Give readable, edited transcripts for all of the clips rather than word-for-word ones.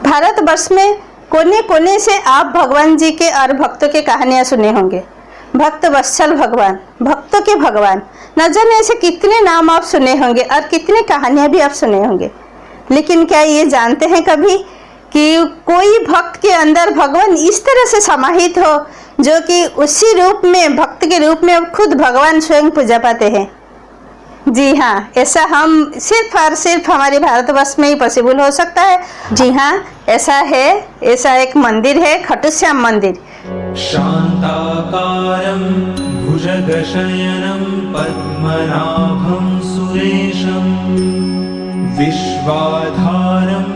भारतवर्ष में कोने कोने से आप भगवान जी के और भक्तों की कहानियां सुने होंगे। भक्त वत्सल भगवान, भक्तों के भगवान, न जाने ऐसे कितने नाम आप सुने होंगे और कितनी कहानियां भी आप सुने होंगे। लेकिन क्या ये जानते हैं कभी कि कोई भक्त के अंदर भगवान इस तरह से समाहित हो जो कि उसी रूप में, भक्त के रूप में खुद भगवान स्वयं पूजा पाते हैं। जी हाँ, ऐसा हम सिर्फ और सिर्फ हमारे भारतवर्ष में ही पॉसिबल हो सकता है। जी हाँ, ऐसा है, ऐसा एक मंदिर है, खाटू श्याम मंदिर। शांताकारं भुजगशयनं पद्मनाभं सुरेशं विश्वाधारं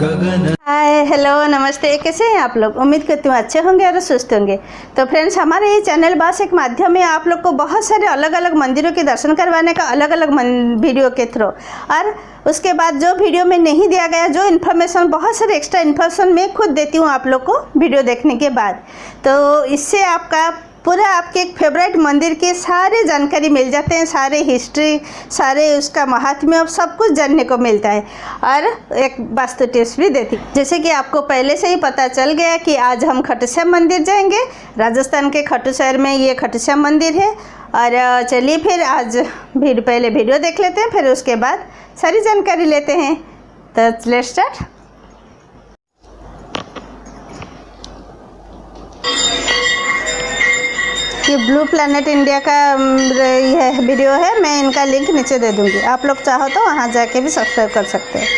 गगन। हाय, हेलो, नमस्ते। कैसे हैं आप लोग? उम्मीद करती हूँ अच्छे होंगे और स्वस्थ होंगे। तो फ्रेंड्स, हमारे ये चैनल बस एक माध्यम है आप लोग को बहुत सारे अलग अलग मंदिरों के दर्शन करवाने का, अलग अलग वीडियो के थ्रू। और उसके बाद जो वीडियो में नहीं दिया गया, जो इन्फॉर्मेशन, बहुत सारे एक्स्ट्रा इन्फॉर्मेशन मैं खुद देती हूँ आप लोग को वीडियो देखने के बाद। तो इससे आपका पूरा आपके एक फेवरेट मंदिर की सारी जानकारी मिल जाते हैं, सारे हिस्ट्री, सारे उसका महात्म्य, सब कुछ जानने को मिलता है। और एक वास्तु टिप्स भी देती, जैसे कि आपको पहले से ही पता चल गया कि आज हम खाटू श्याम मंदिर जाएंगे। राजस्थान के खाटू शहर में ये खाटू श्याम मंदिर है। और चलिए फिर आज पहले वीडियो देख लेते हैं, फिर उसके बाद सारी जानकारी लेते हैं। तो लेट्स स्टार्ट। ये ब्लू प्लैनेट इंडिया का यह वीडियो है, मैं इनका लिंक नीचे दे दूंगी। आप लोग चाहो तो वहाँ जाके भी सब्सक्राइब कर सकते हैं।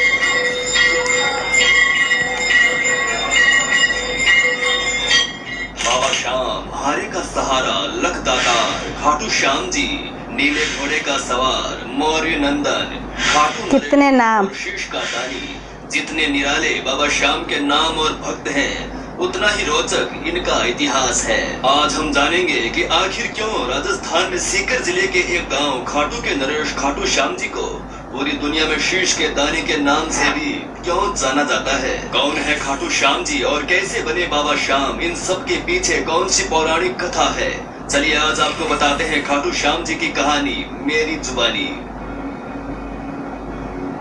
बाबा श्याम, हारे का सहारा, लखदातार, खाटू श्याम जी, नीले घोड़े का सवार, मौर्य नंदन, खाटू, कितने नाम, शीश का दानी। जितने निराले बाबा श्याम के नाम और भक्त हैं, उतना ही रोचक इनका इतिहास है। आज हम जानेंगे कि आखिर क्यों राजस्थान में सीकर जिले के एक गांव खाटू के नरेश खाटू श्याम जी को पूरी दुनिया में शीश के दाने के नाम से भी क्यों जाना जाता है। कौन है खाटू श्याम जी और कैसे बने बाबा श्याम, इन सब के पीछे कौन सी पौराणिक कथा है, चलिए आज आपको बताते हैं खाटू श्याम जी की कहानी मेरी जुबानी।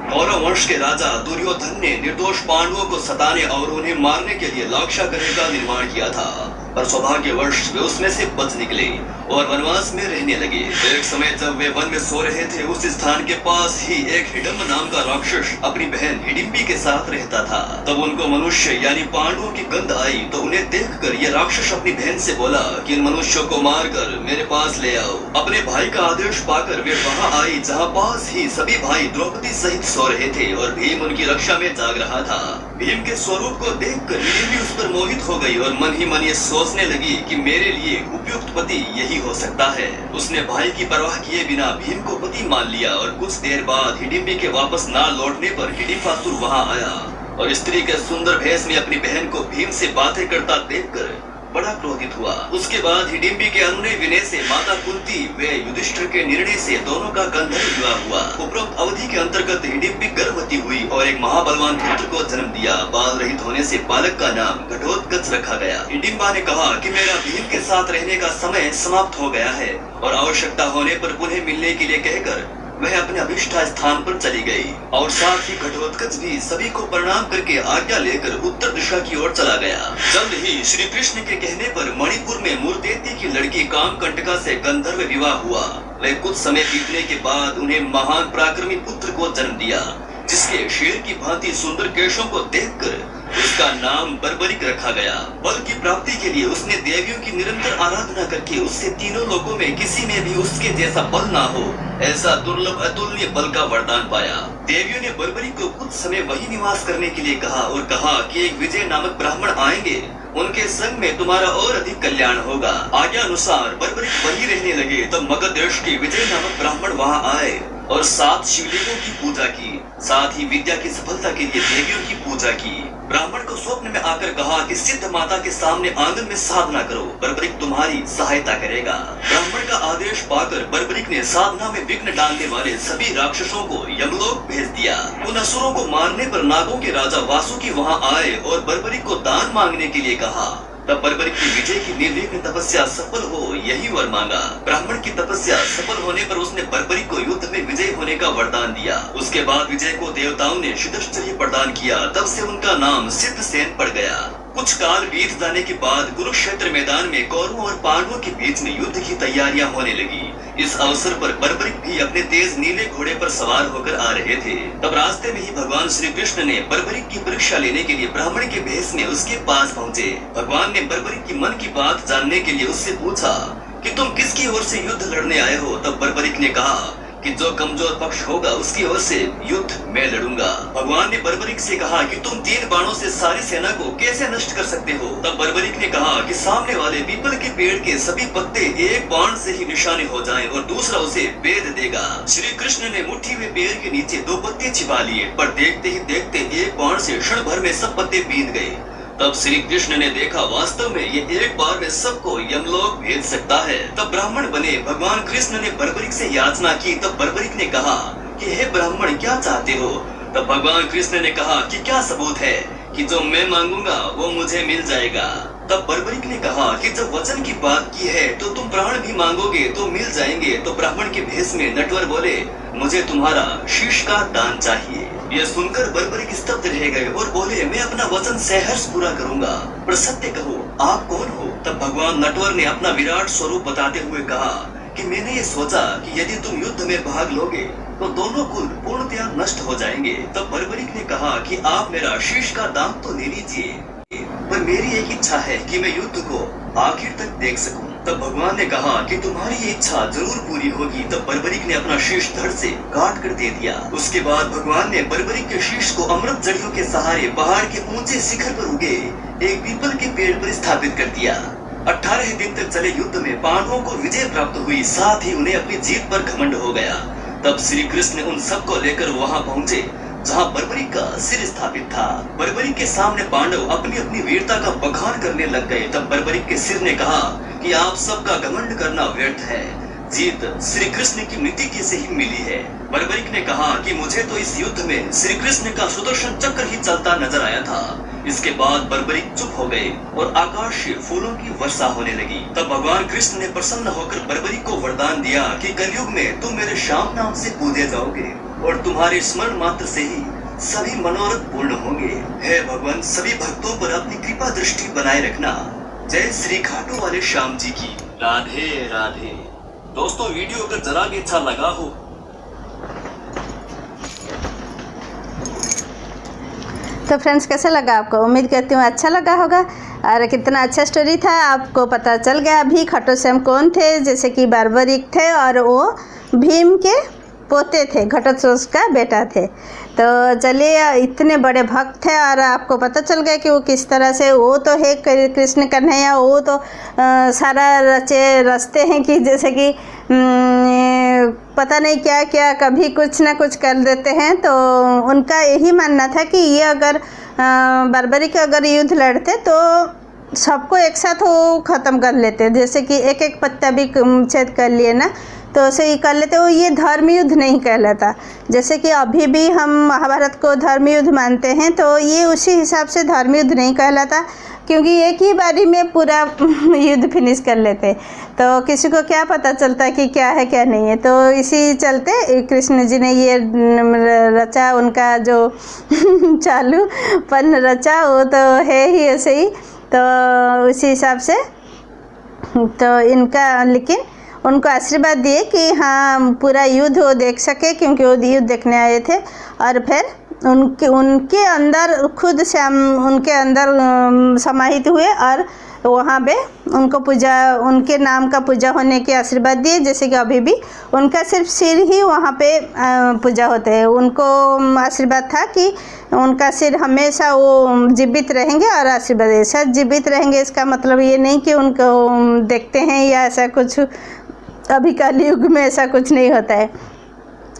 कौरव वंश के राजा दुर्योधन ने निर्दोष पांडवों को सताने और उन्हें मारने के लिए लाक्षागृह का निर्माण किया था, पर सौभाग्यवश वे उसमें से बच निकले और वनवास में रहने लगे। एक समय जब वे वन में सो रहे थे, उस स्थान के पास ही एक हिडम्ब नाम का राक्षस अपनी बहन हिडिंबी के साथ रहता था। तब उनको मनुष्य यानी पांडवों की गंध आई, तो उन्हें देखकर यह राक्षस अपनी बहन से बोला कि इन मनुष्यों को मारकर मेरे पास ले आओ। अपने भाई का आदेश पाकर वे वहाँ आई जहाँ पास ही सभी भाई द्रौपदी सहित सो रहे थे और भीम उनकी रक्षा में जाग रहा था। भीम के स्वरूप को देखकर हिडिंबी उस पर मोहित हो गई और मन ही मन ये सोचने लगी कि मेरे लिए उपयुक्त पति यही हो सकता है। उसने भाई की परवाह किए बिना भीम को पति मान लिया और कुछ देर बाद हिडिंबी के वापस ना लौटने पर हिडिंबासुर वहां आया और स्त्री के सुंदर भेष में अपनी बहन को भीम से बातें करता देखकर बड़ा क्रोधित हुआ। उसके बाद हिडिंबी के अनुनय विनय से माता कुंती व युधिष्ठिर के निर्णय से दोनों का गंधर्व विवाह हुआ। उपरोक्त अवधि के अंतर्गत हिडिंबी गर्भवती हुई और एक महाबलवान पुत्र को जन्म दिया। बाल रहित होने से बालक का नाम घटोत्कच रखा गया। हिडिंबा ने कहा कि मेरा भीम के साथ रहने का समय समाप्त हो गया है और आवश्यकता होने पर पुनः मिलने के लिए कहकर वह अपने अभिष्ट स्थान पर चली गई और साथ ही घटोत्कच भी सभी को प्रणाम करके आज्ञा लेकर उत्तर दिशा की ओर चला गया। जल्द ही श्री कृष्ण के कहने पर मणिपुर में मूर्तेति की लड़की कामकंटका से गंधर्व विवाह हुआ। वह कुछ समय बीतने के बाद उन्हें महान पराक्रमी पुत्र को जन्म दिया, जिसके शेर की भांति सुंदर केशों को देखकर उसका नाम बर्बरिक रखा गया। बल की प्राप्ति के लिए उसने देवियों की निरंतर आराधना करके उससे तीनों लोकों में किसी में भी उसके जैसा बल ना हो, ऐसा दुर्लभ अतुल्य बल का वरदान पाया। देवियों ने बर्बरिक को कुछ समय वही निवास करने के लिए कहा और कहा कि एक विजय नामक ब्राह्मण आएंगे, उनके संग में तुम्हारा और अधिक कल्याण होगा। आज्ञा अनुसार बर्बरिक वही रहने लगे। तब मगध देश के विजय नामक ब्राह्मण वहाँ आए और 7 शिवलिंगों की पूजा की, साथ ही विद्या की सफलता के लिए देवियों की पूजा की। ब्राह्मण को स्वप्न में आकर कहा कि सिद्ध माता के सामने आंगन में साधना करो, बर्बरिक तुम्हारी सहायता करेगा। ब्राह्मण का आदेश पाकर बर्बरिक ने साधना में विघ्न डालने वाले सभी राक्षसों को यमलोक भेज दिया। उन असुरों को मारने पर नागों के राजा वासुकी वहां आए और बर्बरिक को दान मांगने के लिए कहा। तब बर्बरिक की विजय की निर्विघ्न तपस्या सफल हो, यही वर मांगा। ब्राह्मण की तपस्या सफल होने पर उसने बर्बरिक को युद्ध में विजय होने का वरदान दिया। उसके बाद विजय को देवताओं ने सिद्धश्चर्य प्रदान किया। तब से उनका नाम सिद्धसेन पड़ गया। कुछ काल बीत जाने के बाद कुरुक्षेत्र मैदान में कौरवों और पांडवों के बीच में युद्ध की तैयारियां होने लगी। इस अवसर पर बर्बरिक भी अपने तेज नीले घोड़े पर सवार होकर आ रहे थे। तब रास्ते में ही भगवान श्री कृष्ण ने बर्बरिक की परीक्षा लेने के लिए ब्राह्मण के भेष में उसके पास पहुँचे। भगवान ने बर्बरिक की मन की बात जानने के लिए उससे पूछा कि तुम किसकी ओर से युद्ध लड़ने आए हो। तब बर्बरिक ने कहा कि जो कमजोर पक्ष होगा उसकी ओर से युद्ध मैं लड़ूंगा। भगवान ने बर्बरिक से कहा कि तुम 3 बाणों से सारी सेना को कैसे नष्ट कर सकते हो। तब बर्बरिक ने कहा कि सामने वाले पीपल के पेड़ के सभी पत्ते एक बाण से ही निशाने हो जाएं और दूसरा उसे भेद देगा। श्री कृष्ण ने मुट्ठी में पेड़ के नीचे 2 पत्ते छिपा लिए, पर देखते ही देखते एक बाण से क्षण भर में सब पत्ते बीत गए। तब श्री कृष्ण ने देखा वास्तव में ये एक बार में सबको यमलोक भेज सकता है। तब ब्राह्मण बने भगवान कृष्ण ने बर्बरिक से याचना की। तब बर्बरिक ने कहा कि हे ब्राह्मण क्या चाहते हो। तब भगवान कृष्ण ने कहा कि क्या सबूत है कि जो मैं मांगूंगा वो मुझे मिल जाएगा। तब बर्बरिक ने कहा कि जब वचन की बात की है तो तुम प्राण भी मांगोगे तो मिल जाएंगे। तो ब्राह्मण के भेष में नटवर बोले मुझे तुम्हारा शीश का दान चाहिए। यह सुनकर बर्बरिक स्तब्ध रह गए और बोले मैं अपना वचन सहर्ष पूरा करूंगा, पर सत्य कहो आप कौन हो। तब भगवान नटवर ने अपना विराट स्वरूप बताते हुए कहा कि मैंने ये सोचा कि यदि तुम युद्ध में भाग लोगे तो दोनों कुल पूर्णतया नष्ट हो जाएंगे। तब बर्बरिक ने कहा कि आप मेरा शीश का दाम तो ले लीजिए, पर मेरी एक इच्छा है कि मैं युद्ध को आखिर तक देख सकूं। तब भगवान ने कहा कि तुम्हारी ये इच्छा जरूर पूरी होगी। तब बर्बरिक ने अपना शीश धड़ से काट कर दे दिया। उसके बाद भगवान ने बर्बरिक के शीश को अमृत जड़ियों के सहारे पहाड़ के ऊंचे शिखर पर उगे एक पीपल के पेड़ पर स्थापित कर दिया। 18 दिन तक चले युद्ध में पांडवों को विजय प्राप्त हुई, साथ ही उन्हें अपनी जीत पर घमंड हो गया। तब श्री कृष्ण उन सबको लेकर वहां पहुंचे जहां बर्बरिक का सिर स्थापित था। बर्बरिक के सामने पांडव अपनी अपनी वीरता का बखान करने लग गए। तब बर्बरिक के सिर ने कहा कि आप सबका घमंड करना व्यर्थ है, जीत श्री कृष्ण की नीति से ही मिली है। बर्बरिक ने कहा कि मुझे तो इस युद्ध में श्री कृष्ण का सुदर्शन चक्र ही चलता नजर आया था। इसके बाद बर्बरिक चुप हो गए और आकाश से फूलों की वर्षा होने लगी। तब भगवान कृष्ण ने प्रसन्न होकर बर्बरिक को वरदान दिया कि कलयुग में तुम मेरे श्याम नाम से पूजे जाओगे और तुम्हारे स्मरण मात्र से ही सभी मनोरथ पूर्ण होंगे। हे भगवान सभी भक्तों पर अपनी कृपा दृष्टि बनाए रखना। जय श्री खाटू वाले श्याम जी की। राधे राधे। दोस्तों वीडियो अगर जरा भी अच्छा लगा हो तो फ्रेंड्स कैसा लगा आपको। उम्मीद करती हूँ अच्छा लगा होगा और कितना अच्छा स्टोरी था आपको पता चल गया। अभी खाटू श्याम कौन थे, जैसे कि बर्बरिक थे और वो भीम के पोते थे, घटोत्कच का बेटा थे। तो चलिए इतने बड़े भक्त थे और आपको पता चल गया कि वो किस तरह से, वो तो है कृष्ण कन्हैया, वो तो सारा रचते हैं कि जैसे कि पता नहीं क्या क्या कभी कुछ ना कुछ कर देते हैं। तो उनका यही मानना था कि ये अगर बर्बरिक अगर युद्ध लड़ते तो सबको एक साथ वो ख़त्म कर लेते, जैसे कि एक एक पत्ता भी छेद कर लिए ना तो उसे ही कर लेते। वो ये धर्म युद्ध नहीं कहलाता। जैसे कि अभी भी हम महाभारत को धर्म युद्ध मानते हैं तो ये उसी हिसाब से धर्म युद्ध नहीं कहलाता, क्योंकि एक ही बारी में पूरा युद्ध फिनिश कर लेते तो किसी को क्या पता चलता कि क्या है क्या नहीं है। तो इसी चलते कृष्ण जी ने ये रचा, उनका जो चालूपन रचा वो तो है ही ऐसे ही। तो उसी हिसाब से तो इनका, लेकिन उनको आशीर्वाद दिए कि हाँ पूरा युद्ध वो देख सके, क्योंकि वो युद्ध देखने आए थे। और फिर उनके अंदर खुद श्याम उनके अंदर समाहित हुए और वहाँ पे उनको पूजा, उनके नाम का पूजा होने के आशीर्वाद दिए। जैसे कि अभी भी उनका सिर्फ सिर ही वहाँ पे पूजा होते हैं। उनको आशीर्वाद था कि उनका सिर हमेशा वो जीवित रहेंगे और आशीर्वाद ऐसा जीवित रहेंगे। इसका मतलब ये नहीं कि उनको देखते हैं या ऐसा कुछ, अभी कलयुग में ऐसा कुछ नहीं होता है,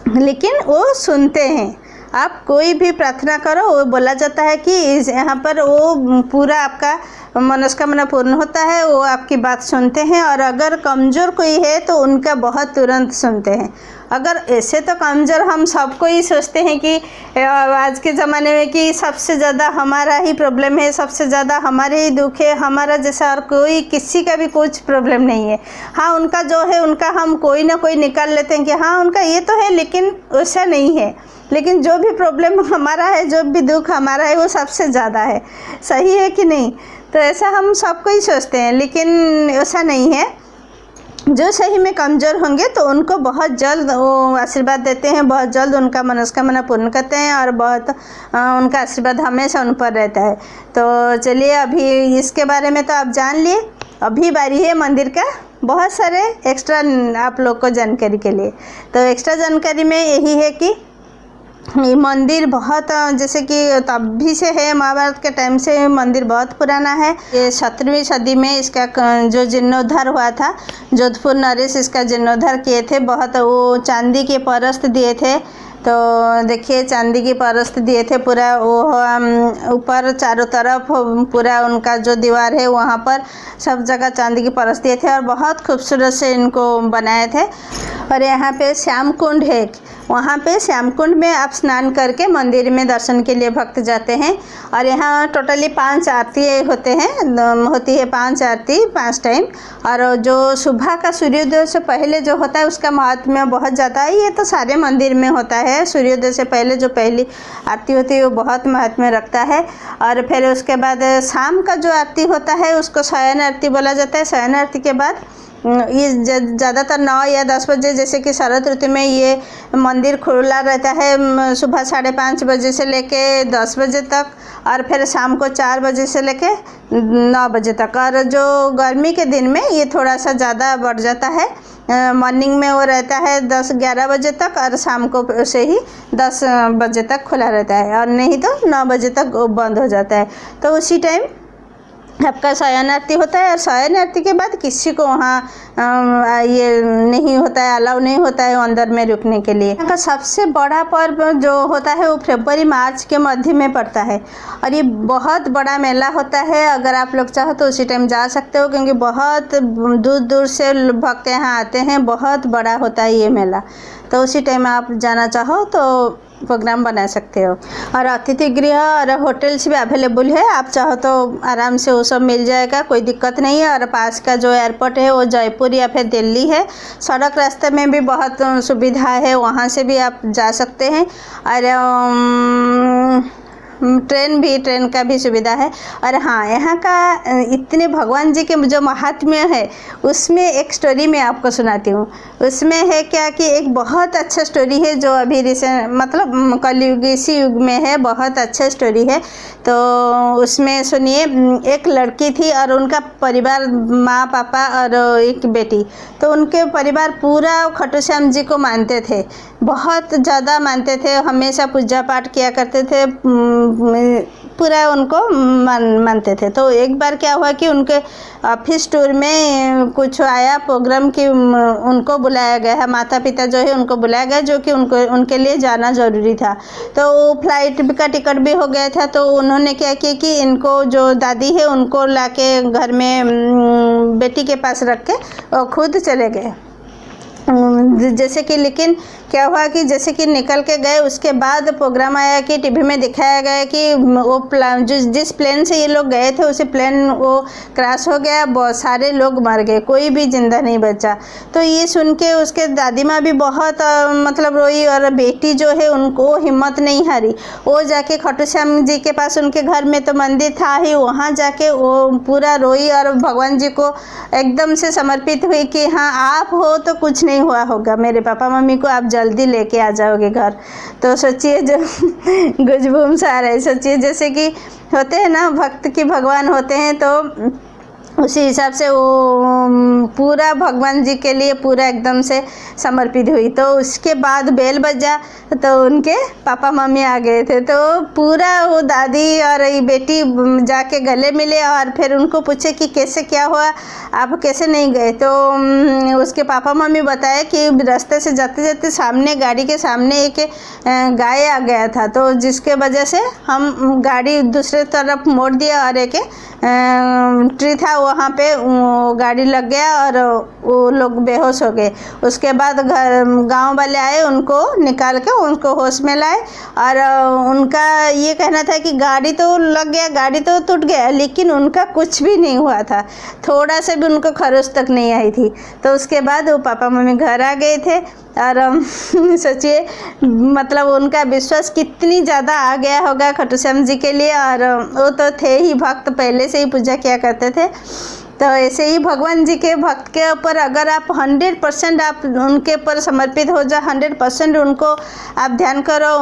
लेकिन वो सुनते हैं। आप कोई भी प्रार्थना करो वो बोला जाता है कि इस यहाँ पर वो पूरा आपका मनोकामना पूर्ण होता है, वो आपकी बात सुनते हैं। और अगर कमज़ोर कोई है तो उनका बहुत तुरंत सुनते हैं। अगर ऐसे तो कमज़ोर हम सबको ही सोचते हैं कि आज के ज़माने में कि सबसे ज़्यादा हमारा ही प्रॉब्लम है, सबसे ज़्यादा हमारे ही दुख है, हमारा जैसा और कोई किसी का भी कुछ प्रॉब्लम नहीं है। हाँ, उनका जो है उनका हम कोई ना कोई निकाल लेते हैं कि हाँ उनका ये तो है, लेकिन वैसा नहीं है। लेकिन जो भी प्रॉब्लम हमारा है, जो भी दुख हमारा है, वो सबसे ज़्यादा है। सही है कि नहीं? तो ऐसा हम सबको ही सोचते हैं, लेकिन ऐसा नहीं है। जो सही में कमज़ोर होंगे तो उनको बहुत जल्द वो आशीर्वाद देते हैं, बहुत जल्द उनका मनोकामना पूर्ण करते हैं और बहुत उनका आशीर्वाद हमेशा उन पर रहता है। तो चलिए, अभी इसके बारे में तो आप जान लिए, अभी बारी है मंदिर का बहुत सारे एक्स्ट्रा आप लोग को जानकारी के लिए। तो एक्स्ट्रा जानकारी में यही है कि ये मंदिर बहुत जैसे कि तभी से है, महाभारत के टाइम से मंदिर बहुत पुराना है। ये 17वीं सदी में इसका जो जीर्णोद्धार हुआ था, जोधपुर नरेश इसका जीर्णोद्धार किए थे। बहुत वो चांदी के परस्त दिए थे। तो देखिए, चांदी की परस्त दिए थे पूरा, वो ऊपर चारों तरफ पूरा उनका जो दीवार है वहाँ पर सब जगह चांदी की परस्त दिए थे और बहुत खूबसूरत से इनको बनाए थे। और यहाँ पे श्याम कुंड है, वहाँ पे श्याम कुंड में आप स्नान करके मंदिर में दर्शन के लिए भक्त जाते हैं। और यहाँ टोटली 5 आरती होती है 5 आरती 5 टाइम। और जो सुबह का सूर्योदय से पहले जो होता है उसका महात्म्य बहुत ज़्यादा है। ये तो सारे मंदिर में होता है, सूर्योदय से पहले जो पहली आरती होती है वो बहुत महात्म्य रखता है। और फिर उसके बाद शाम का जो आरती होता है उसको शयन आरती बोला जाता है। शयन आरती के बाद ये ज़्यादातर 9 या 10 बजे, जैसे कि शरद ऋतु में ये मंदिर खुला रहता है सुबह 5:30 बजे से लेके 10 बजे तक, और फिर शाम को 4 बजे से लेके 9 बजे तक। और जो गर्मी के दिन में ये थोड़ा सा ज़्यादा बढ़ जाता है, मॉर्निंग में वो रहता है 10-11 बजे तक और शाम को से ही 10 बजे तक खुला रहता है, और नहीं तो 9 बजे तक बंद हो जाता है। तो उसी टाइम आपका शयन आरती होता है। और शयन आरती के बाद किसी को वहाँ ये नहीं होता है, अलाउ नहीं होता है अंदर में रुकने के लिए। यहाँ का सबसे बड़ा पर्व जो होता है वो फरवरी मार्च के मध्य में पड़ता है और ये बहुत बड़ा मेला होता है। अगर आप लोग चाहो तो उसी टाइम जा सकते हो, क्योंकि बहुत दूर दूर से भक्त यहाँ आते हैं। बहुत बड़ा होता है ये मेला, तो उसी टाइम आप जाना चाहो तो प्रोग्राम बना सकते हो। और अतिथि गृह और होटल्स भी अवेलेबल है, आप चाहो तो आराम से वो सब मिल जाएगा, कोई दिक्कत नहीं है। और पास का जो एयरपोर्ट है वो जयपुर या फिर दिल्ली है। सड़क रास्ते में भी बहुत सुविधा है, वहाँ से भी आप जा सकते हैं। और ट्रेन का भी सुविधा है। और हाँ, यहाँ का इतने भगवान जी के जो महात्म्य है उसमें एक स्टोरी मैं आपको सुनाती हूँ। उसमें है क्या कि एक बहुत अच्छा स्टोरी है जो अभी रिसेंट मतलब कलयुग इसी युग में है, बहुत अच्छा स्टोरी है। तो उसमें सुनिए, एक लड़की थी और उनका परिवार माँ पापा और एक बेटी। तो उनके परिवार पूरा खाटू श्याम जी को मानते थे, बहुत ज़्यादा मानते थे, हमेशा पूजा पाठ किया करते थे, पूरा उनको मानते थे। तो एक बार क्या हुआ कि उनके ऑफिस टूर में कुछ आया प्रोग्राम कि उनको बुलाया गया है, माता पिता जो है उनको बुलाया गया, जो कि उनके लिए जाना ज़रूरी था। तो फ्लाइट का टिकट भी हो गया था। तो उन्होंने क्या किया कि इनको जो दादी है उनको लाके घर में बेटी के पास रख के खुद चले गए। जैसे कि लेकिन क्या हुआ कि जैसे कि निकल के गए, उसके बाद प्रोग्राम आया कि टीवी में दिखाया गया कि वो प्लेन जिस प्लेन से ये लोग गए थे उसी प्लेन वो क्रैश हो गया, बहुत सारे लोग मर गए, कोई भी जिंदा नहीं बचा। तो ये सुन के उसके दादी माँ भी बहुत मतलब रोई, और बेटी जो है उनको हिम्मत नहीं हारी, वो जाके खाटू श्याम जी के पास, उनके घर में तो मंदिर था ही, वहाँ जाके वो पूरा रोई और भगवान जी को एकदम से समर्पित हुई कि हाँ आप हो तो कुछ नहीं हुआ होगा, मेरे पापा मम्मी को आप जल्दी लेके आ जाओगे घर। तो सोचिए, जो गुजबूम सा आ रहा है, सोचिए जैसे कि होते हैं ना भक्त की भगवान होते हैं, तो उसी हिसाब से वो पूरा भगवान जी के लिए पूरा एकदम से समर्पित हुई। तो उसके बाद बेल बजा तो उनके पापा मम्मी आ गए थे। तो पूरा वो दादी और ये बेटी जाके गले मिले और फिर उनको पूछे कि कैसे क्या हुआ, आप कैसे नहीं गए। तो उसके पापा मम्मी बताए कि रास्ते से जाते जाते सामने गाड़ी के सामने एक गाय आ गया था, तो जिसके वजह से हम गाड़ी दूसरे तरफ मोड़ दिया और एक ट्री था वहाँ पे गाड़ी लग गया और वो लोग बेहोश हो गए। उसके बाद गांव वाले आए, उनको निकाल के उनको होश में लाए और उनका ये कहना था कि गाड़ी तो लग गया, गाड़ी तो टूट गया, लेकिन उनका कुछ भी नहीं हुआ था, थोड़ा सा भी उनको खरोच तक नहीं आई थी। तो उसके बाद वो पापा मम्मी घर आ गए थे और सोचिए मतलब उनका विश्वास कितनी ज़्यादा आ गया होगा खाटू श्याम जी के लिए। और वो तो थे ही भक्त, पहले से ही पूजा किया करते थे। तो ऐसे ही भगवान जी के भक्त के ऊपर अगर आप 100% आप उनके ऊपर समर्पित हो जाओ, 100% उनको आप ध्यान करो,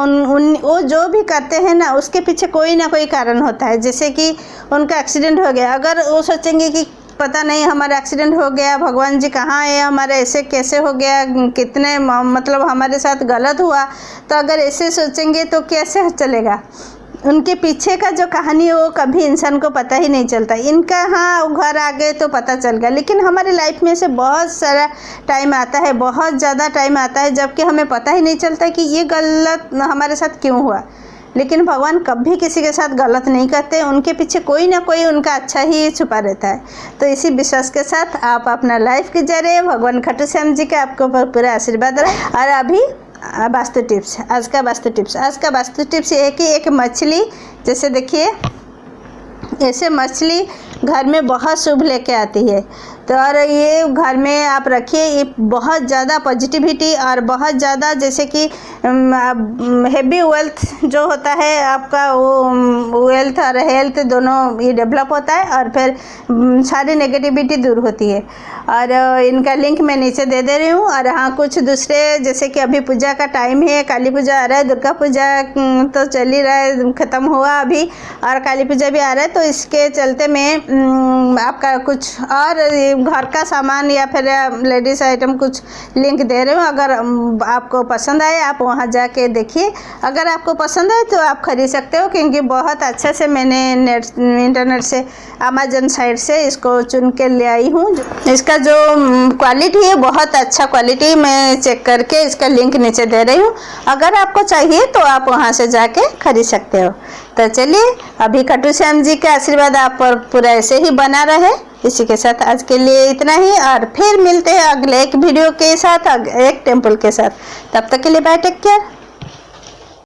वो जो भी करते हैं ना उसके पीछे कोई ना कोई कारण होता है। जैसे कि उनका एक्सीडेंट हो गया, अगर वो सोचेंगे कि पता नहीं हमारा एक्सीडेंट हो गया, भगवान जी कहाँ है, हमारे ऐसे कैसे हो गया, कितने मतलब हमारे साथ गलत हुआ, तो अगर ऐसे सोचेंगे तो कैसे चलेगा। उनके पीछे का जो कहानी है वो कभी इंसान को पता ही नहीं चलता। इनका हाँ घर आ गए तो पता चल गया, लेकिन हमारी लाइफ में से बहुत सारा टाइम आता है, बहुत ज़्यादा टाइम आता है जबकि हमें पता ही नहीं चलता कि ये गलत हमारे साथ क्यों हुआ। लेकिन भगवान कभी किसी के साथ गलत नहीं करते, उनके पीछे कोई ना कोई उनका अच्छा ही छुपा रहता है। तो इसी विश्वास के साथ आप अपना लाइफ गुजारे, भगवान खाटू श्याम जी का आपको पूरा आशीर्वाद रहे। और अभी वास्तु टिप्स, आज का वास्तु टिप्स ये है कि एक मछली, जैसे देखिए ऐसे मछली घर में बहुत शुभ लेके आती है। तो और ये घर में आप रखिए, ये बहुत ज़्यादा पॉजिटिविटी और बहुत ज़्यादा जैसे कि हैवी वेल्थ जो होता है आपका, वो वेल्थ और हेल्थ दोनों ये डेवलप होता है और फिर सारी नेगेटिविटी दूर होती है। और इनका लिंक मैं नीचे दे रही हूँ। और हाँ कुछ दूसरे, जैसे कि अभी पूजा का टाइम है, काली पूजा आ रहा है, दुर्गा पूजा तो चल ही रहा है, ख़त्म हुआ अभी, और काली पूजा भी आ रहा है। तो इसके चलते मैं आपका कुछ और घर का सामान या फिर लेडीज़ आइटम कुछ लिंक दे रही हूँ। अगर आपको पसंद आए आप वहाँ जाके देखिए, अगर आपको पसंद आए तो आप खरीद सकते हो, क्योंकि बहुत अच्छे से मैंने इंटरनेट से अमेजन साइट से इसको चुन के ले आई हूँ। इसका जो क्वालिटी है बहुत अच्छा क्वालिटी, मैं चेक करके इसका लिंक नीचे दे रही हूँ। अगर आपको चाहिए तो आप वहाँ से जाके खरीद सकते हो। तो चलिए, अभी खाटू श्याम जी का आशीर्वाद आप पर पूरा ऐसे ही बना रहे। इसी के साथ आज के लिए इतना ही, और फिर मिलते हैं अगले एक वीडियो के साथ, एक टेम्पल के साथ। तब तक के लिए बाय, टेक केयर।